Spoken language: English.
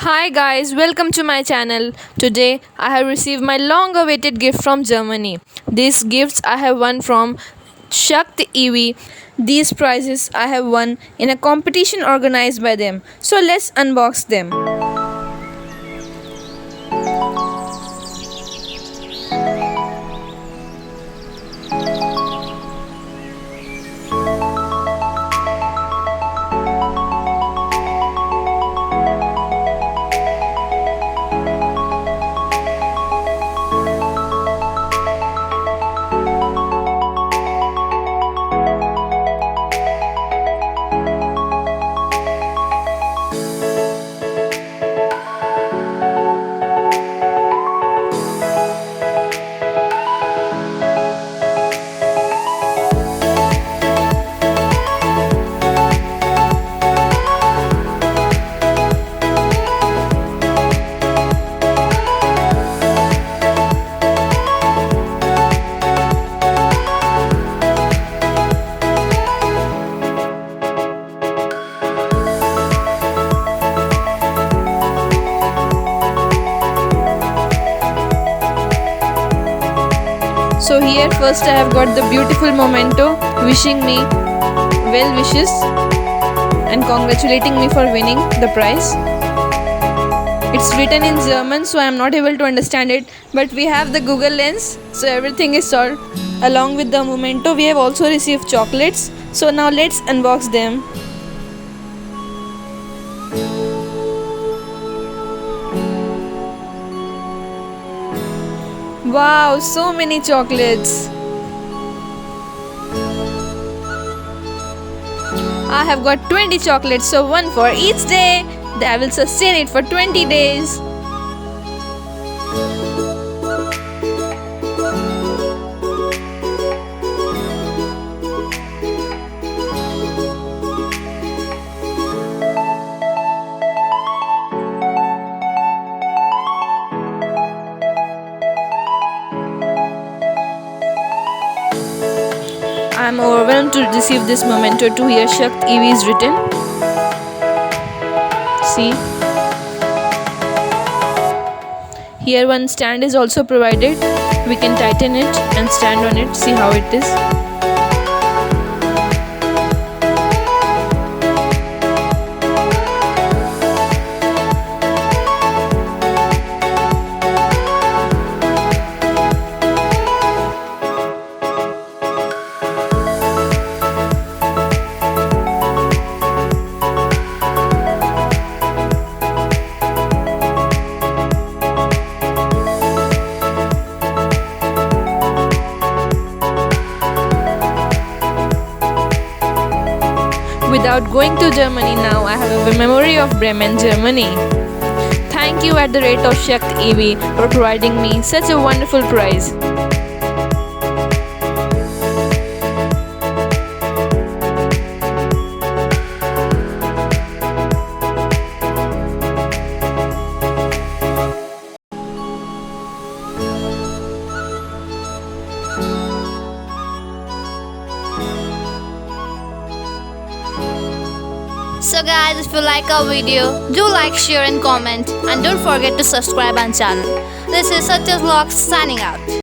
Hi guys, welcome to my channel. Today I have received my long awaited gift from Germany. These gifts I have won from Shakti EV. These prizes I have won in a competition organized by them. So let's unbox them. So here first I have got the beautiful memento wishing me well wishes and congratulating me for winning the prize. It's written in German, so I am not able to understand it, but we have the Google Lens, so everything is solved. Along with the memento we have also received chocolates. So now let's unbox them. Wow, so many chocolates. I have got 20 chocolates, so one for each day. I will sustain it for 20 days. I am overwhelmed to receive this memento to hear Shakt EV is written. See. Here one stand is also provided. We can tighten it and stand on it. See how it is. Without going to Germany now, I have a memory of Bremen, Germany. Thank you at the rate of Shakt EV for providing me such a wonderful prize. So guys, if you like our video, do like, share and comment, and don't forget to subscribe our channel. This is Satya's Vlogs signing out.